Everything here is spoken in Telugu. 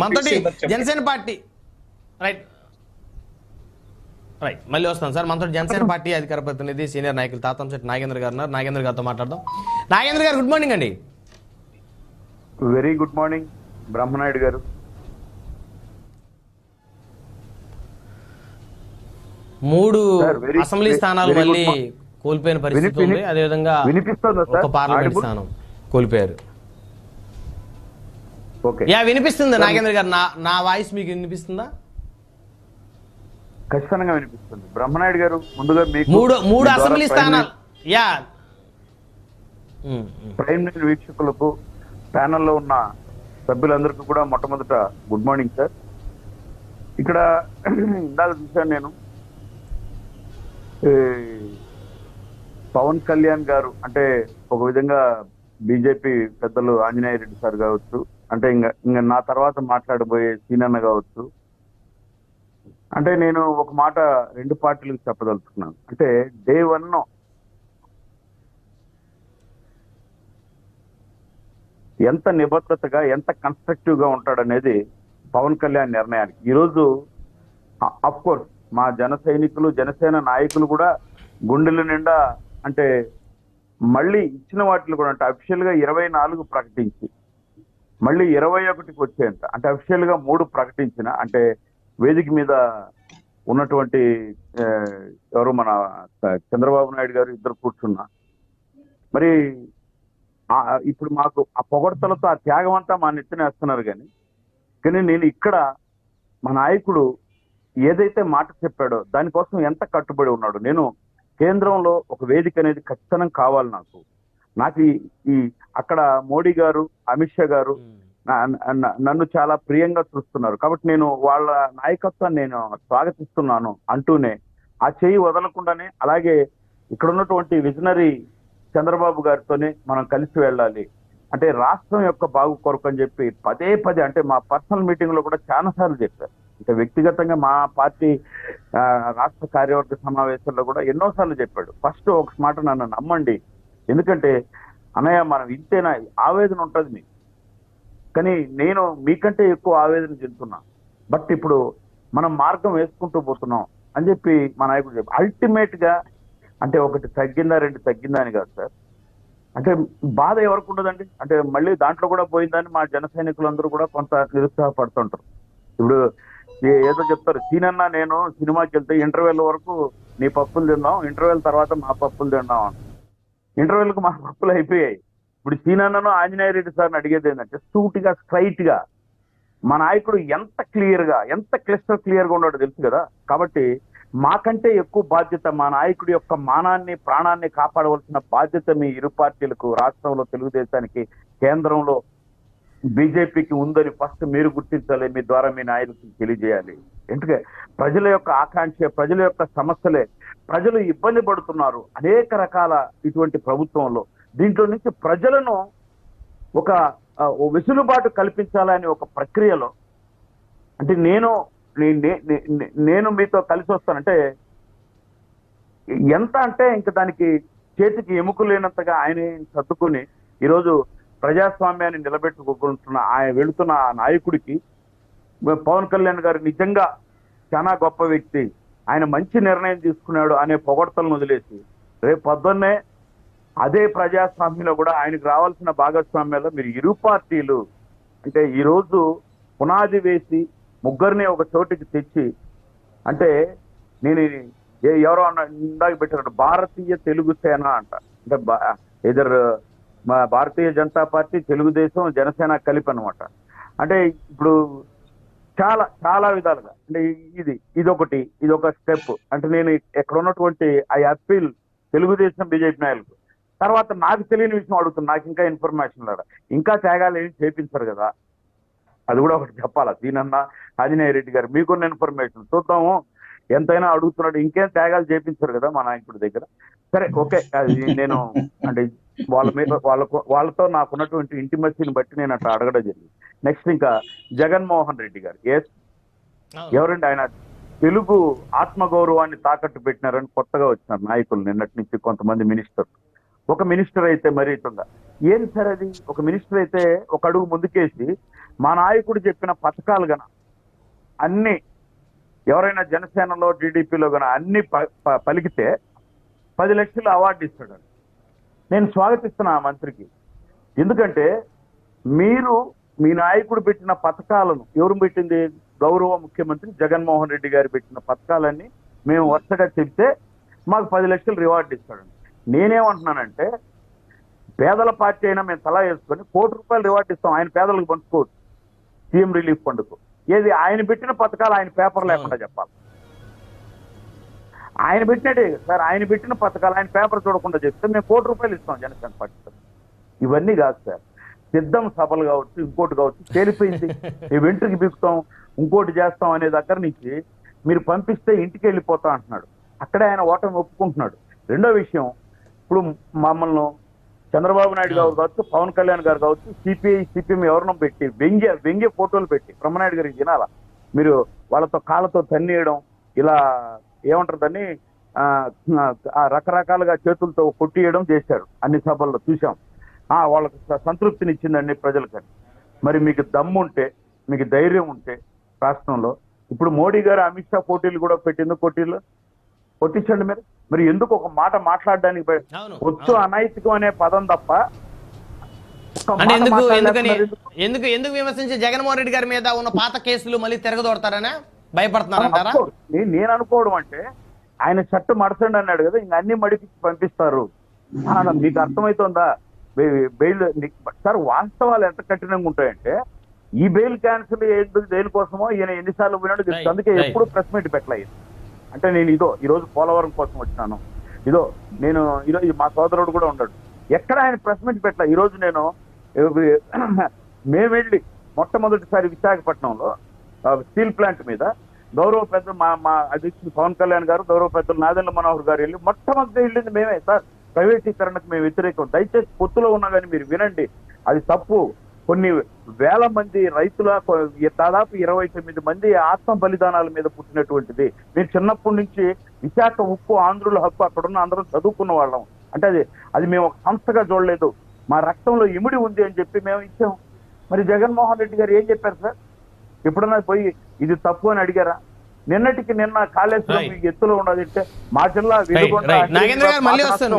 మనతోటి జనసేన పార్టీ రైట్ రైట్ మళ్ళీ వస్తాను సార్. మనతో జనసేన పార్టీ అధికార ప్రతినిధి సీనియర్ నాయకులు తాతంశెట్టి నాగేంద్ర గారు ఉన్నారు. నాగేంద్ర గారితో మాట్లాడదాం. నాగేంద్ర గారు గుడ్ మార్నింగ్ అండి. వెరీ గుడ్ మార్నింగ్ బ్రహ్మనాయుడు గారు. మూడు అసెంబ్లీ స్థానాలు మళ్ళీ కోల్పోయిన పరిస్థితి ఉంది. అదేవిధంగా ఒక పార్లమెంట్ స్థానం కోల్పోయారు. యా వినిపిస్తుంది నాగేంద్ర గారు. నా వాయిస్ మీకు వినిపిస్తుందా? ఖచ్చితంగా వినిపిస్తుంది బ్రహ్మనాయుడు గారు. ముందుగా మీకు మూడు అసెంబ్లీ స్థానాలు యా ప్రైమ్ న్యూస్ వీక్షకులకు ప్యానెల్లో ఉన్న సభ్యులందరికీ కూడా మొట్టమొదట గుడ్ మార్నింగ్ సార్. ఇక్కడ ఇందాక చూశాను నేను, పవన్ కళ్యాణ్ గారు అంటే ఒక విధంగా బీజేపీ పెద్దలు ఆంజనేయ రెడ్డి సార్ కావచ్చు, అంటే ఇంకా నా తర్వాత మాట్లాడబోయే సీనన్న కావచ్చు, అంటే నేను ఒక మాట రెండు పార్టీలకు చెప్పదలుచుకున్నాను. అంటే డే 1 ఎంత నిబద్ధతగా ఎంత కన్స్ట్రక్టివ్ గా ఉంటాడనేది పవన్ కళ్యాణ్ నిర్ణయానికి. ఈరోజు అఫ్ కోర్స్ మా జన సైనికులు జనసేన నాయకులు కూడా గుండెల నిండా అంటే మళ్ళీ ఇచ్చిన వాటిలో కూడా అంటే అఫిషియల్ గా 24 ప్రకటించి మళ్ళీ 21కి వచ్చేంత అంటే అఫిషియల్ గా 3 ప్రకటించిన అంటే వేదిక మీద ఉన్నటువంటి ఎవరు మన చంద్రబాబు నాయుడు గారు ఇద్దరు కూర్చున్నా, మరి ఇప్పుడు మాకు ఆ పొగడ్తలతో ఆ త్యాగం అంతా మా నెత్తిన వేస్తున్నారు. కానీ నేను ఇక్కడ మా నాయకుడు ఏదైతే మాట చెప్పాడో దానికోసం ఎంత కట్టుబడి ఉన్నాడు. నేను కేంద్రంలో ఒక వేదిక అనేది ఖచ్చితంగా కావాలి నాకు ఈ అక్కడ మోడీ గారు అమిత్ షా గారు నన్ను చాలా ప్రియంగా చూస్తున్నారు కాబట్టి నేను వాళ్ళ నాయకత్వాన్ని నేను స్వాగతిస్తున్నాను అంటూనే ఆ చేయి వదలకుండానే అలాగే ఇక్కడ ఉన్నటువంటి విజనరీ చంద్రబాబు గారితోనే మనం కలిసి వెళ్ళాలి అంటే రాష్ట్రం యొక్క బాగు కొరకు అని చెప్పి పదే అంటే మా పర్సనల్ మీటింగ్ లో కూడా చాలా సార్లు చెప్పారు. అంటే వ్యక్తిగతంగా మా పార్టీ రాష్ట్ర కార్యవర్గ సమావేశంలో కూడా ఎన్నోసార్లు చెప్పాడు. ఫస్ట్ ఒక మాట నన్ను నమ్మండి, ఎందుకంటే అన్నయ్య మనం ఇంతేనా ఆవేదన ఉంటుంది మీకు, కానీ నేను మీకంటే ఎక్కువ ఆవేదన చెందుతున్నా, బట్ ఇప్పుడు మనం మార్గం వేసుకుంటూ పోతున్నాం అని చెప్పి మా నాయకుడు చెప్పారు. అల్టిమేట్ గా అంటే ఒకటి తగ్గిందా 2 తగ్గిందా అని కాదు సార్, అంటే బాధ ఎవరికి ఉండదండి. అంటే మళ్ళీ దాంట్లో కూడా పోయిందని మా జన సైనికులందరూ కూడా కొంత నిరుత్సాహపడుతుంటారు. ఇప్పుడు ఏదో చెప్తారు, సీనన్నా నేను సినిమాకి వెళ్తే ఇంటర్వెల్ వరకు నీ పప్పులు తిందాం, ఇంటర్వెల్ తర్వాత మా పప్పులు తిందాం అని. ఇంటర్వెల్కి మా పప్పులు అయిపోయాయి. ఇప్పుడు సీనన్నను ఆంజనేయ రెడ్డి సార్ని అడిగేది ఏంటంటే సూటిగా స్ట్రైట్ గా మా నాయకుడు ఎంత క్లియర్ గా ఎంత క్లిస్టర్ క్లియర్ గా ఉన్నాడో తెలుసు కదా. కాబట్టి మాకంటే ఎక్కువ బాధ్యత మా నాయకుడి యొక్క మానాన్ని ప్రాణాన్ని కాపాడవలసిన బాధ్యత మీ ఇరు పార్టీలకు రాష్ట్రంలో తెలుగుదేశానికి కేంద్రంలో బీజేపీకి ఉందని ఫస్ట్ మీరు గుర్తించాలి, మీ ద్వారా మీ నాయకులకు తెలియజేయాలి. ఎందుకంటే ప్రజల యొక్క ఆకాంక్ష ప్రజల యొక్క సమస్యలే, ప్రజలు ఇబ్బంది పడుతున్నారు అనేక రకాల ఇటువంటి ప్రభుత్వంలో. దీంట్లో నుంచి ప్రజలను ఒక వెసులుబాటు కల్పించాలని ఒక ప్రక్రియలో అంటే నేను మీతో కలిసి వస్తానంటే ఎంత అంటే ఇంకా దానికి చేతికి ఎముక లేనంతగా ఆయన సర్దుకుని ఈరోజు ప్రజాస్వామ్యాన్ని నిలబెట్టుకుంటున్న ఆయన వెళుతున్న ఆ నాయకుడికి పవన్ కళ్యాణ్ గారు నిజంగా చాలా గొప్ప వ్యక్తి, ఆయన మంచి నిర్ణయం తీసుకున్నాడు అనే పొగడ్తలను వదిలేసి రేపు పొద్దున్నే అదే ప్రజాస్వామ్యంలో కూడా ఆయనకు రావాల్సిన భాగస్వామ్యంలో మీరు ఇరు పార్టీలు అంటే ఈరోజు పునాది వేసి ముగ్గురిని ఒక చోటికి తెచ్చి అంటే నేను ఎవరో ఇందాక పెట్టారు భారతీయ తెలుగు సేన అంట, అంటే ఎదర్ మా భారతీయ జనతా పార్టీ తెలుగుదేశం జనసేన కలిపి అనమాట. అంటే ఇప్పుడు చాలా చాలా విధాలుగా అంటే ఇది ఒక స్టెప్. అంటే నేను ఎక్కడ ఉన్నటువంటి ఐ అప్పీల్ తెలుగుదేశం బీజేపీ నాయకులకు. తర్వాత నాకు తెలియని విషయం అడుగుతున్నా, నాకు ఇంకా ఇన్ఫర్మేషన్ లేదా, ఇంకా త్యాగాలు ఏమి చేపించారు కదా, అది కూడా ఒకటి చెప్పాలా. దీనన్న ఆంజనేయ రెడ్డి గారు మీకున్న ఇన్ఫర్మేషన్ చూద్దాము, ఎంతైనా అడుగుతున్నాడు, ఇంకేం త్యాగాలు చేపించారు కదా మా నాయకుడి దగ్గర. సరే ఓకే, అది నేను అంటే వాళ్ళ మీద వాళ్ళతో నాకున్నటువంటి ఇంటిమసీని బట్టి నేను అట్లా అడగడం జరిగింది. నెక్స్ట్ ఇంకా జగన్మోహన్ రెడ్డి గారు ఎవరండి ఆయన తెలుగు ఆత్మగౌరవాన్ని తాకట్టు పెట్టినారని కొత్తగా వచ్చినారు నాయకులు నిన్నటి నుంచి కొంతమంది మినిస్టర్లు. ఒక మినిస్టర్ అయితే మరీ ఇటుందా ఏం సార్ అది, ఒక మినిస్టర్ అయితే ఒక అడుగు ముందుకేసి మా నాయకుడు చెప్పిన పథకాలు గన అన్ని ఎవరైనా జనసేనలో టీడీపీలో గన అన్ని పలికితే 10 లక్షలు అవార్డు ఇస్తాడు. నేను స్వాగతిస్తున్నా ఆ మంత్రికి. ఎందుకంటే మీరు మీ నాయకుడు పెట్టిన పథకాలను, ఎవరు పెట్టింది? గౌరవ ముఖ్యమంత్రి జగన్మోహన్ రెడ్డి గారు పెట్టిన పథకాలన్నీ మేము వరుసగా చెప్తే మాకు 10 లక్షలు రివార్డు ఇస్తాడండి. నేనేమంటున్నానంటే పేదల పార్టీ అయినా మేము తలా వేసుకొని ₹1 కోటి రివార్డు ఇస్తాం, ఆయన పేదలకు పంచుకోవచ్చు సీఎం రిలీఫ్ ఫండ్కు. ఏది ఆయన పెట్టిన పథకాలు ఆయన పేపర్ లేకుండా చెప్పాలి. ఆయన పెట్టినట్టే సార్, ఆయన పెట్టిన పథకాలు ఆయన పేపర్ చూడకుండా చెప్తే మేము ₹1 కోటి ఇస్తాం జనసేన పార్టీ. ఇవన్నీ కాదు సార్, సిద్ధం సభలు కావచ్చు, ఇంకోటి కావచ్చు, తేలిపోయింది. మేము వెంట్రుకి బిగుతాం, ఇంకోటి చేస్తాం అనే దగ్గర నుంచి మీరు పంపిస్తే ఇంటికి వెళ్ళిపోతాం అంటున్నాడు. అక్కడే ఆయన ఓటమి ఒప్పుకుంటున్నాడు. రెండో విషయం, ఇప్పుడు మమ్మల్ని చంద్రబాబు నాయుడు గారు కావచ్చు, పవన్ కళ్యాణ్ గారు కావచ్చు, సిపిఐ సిపిఎం ఎవరినో పెట్టి వ్యంగ్య ఫోటోలు పెట్టి బ్రహ్మనాయుడు గారికి తినాలా మీరు వాళ్ళతో కాళ్ళతో తన్నేయడం, ఇలా ఏమంటారు దాన్ని రకరకాలుగా చేతులతో కొట్టియడం చేశారు. అన్ని సభల్లో చూసాం. వాళ్ళకి సంతృప్తిని ఇచ్చిందండి ప్రజలకని. మరి మీకు దమ్ముంటే, మీకు ధైర్యం ఉంటే రాష్ట్రంలో ఇప్పుడు మోడీ గారు అమిత్ షా పోటీలు కూడా పెట్టింది, కొట్టించండి మీరు. మరి ఎందుకు ఒక మాట మాట్లాడడానికి వచ్చు అనైతికం అనే పదం తప్ప ఎందుకు విమర్శించి జగన్మోహన్ రెడ్డి గారి మీద ఉన్న పాత కేసులు మళ్ళీ తిరగదోడతారనే భయపడుతున్నారంటారా? నేను అనుకోవడం అంటే ఆయన షర్టు మడచండి అన్నాడు కదా, ఇంక అన్ని మడిపించి పంపిస్తారు. మీకు అర్థమవుతుందా? బెయిల్ సార్ వాస్తవాలు ఎంత కఠినంగా ఉంటాయంటే ఈ బెయిల్ క్యాన్సిల్ దేనికోసమో ఈయన ఎన్నిసార్లు పోయినాడు తెలుసు. అందుకే ఎప్పుడు ప్రెస్ మీట్ పెట్టలేదు. అంటే నేను ఈరోజు పోలవరం కోసం వచ్చినాను, నేను ఈరోజు మా సోదరుడు కూడా ఉన్నాడు, ఎక్కడ ఆయన ప్రెస్ మీట్ పెట్టలే. ఈరోజు మేము వెళ్ళి మొట్టమొదటిసారి విశాఖపట్నంలో స్టీల్ ప్లాంట్ మీద గౌరవ పెద్దలు మా అధ్యక్షుడు పవన్ కళ్యాణ్ గారు, గౌరవ పెద్దలు నాదెండ్ల మనోహర్ గారు వెళ్ళి మొట్టమొదటి వెళ్ళింది మేమే సార్. ప్రైవేటీకరణకు మేము వ్యతిరేకం. దయచేసి పొత్తులో ఉన్నా కానీ మీరు వినండి, అది తప్పు. కొన్ని వేల మంది రైతుల దాదాపు 29 మంది ఆత్మ బలిదానాల మీద పుట్టినటువంటిది. మీరు చిన్నప్పటి నుంచి విశాఖ ఉక్కు, ఆంధ్రుల హక్కు, అక్కడున్న అందరం చదువుకున్న వాళ్ళం. అంటే అది మేము ఒక సంస్థగా చూడలేదు, మా రక్తంలో ఇమిడి ఉంది అని చెప్పి మేము ఇచ్చాం. మరి జగన్మోహన్ రెడ్డి గారు ఏం చెప్పారు సార్? ఎప్పుడన్నా పోయి ఇది తప్పు అని అడిగారా? నిన్నటికి నిన్న కాళేశ్వరం ఎత్తులో ఉన్నదంటే మా జిల్లా మళ్ళీ వస్తాను.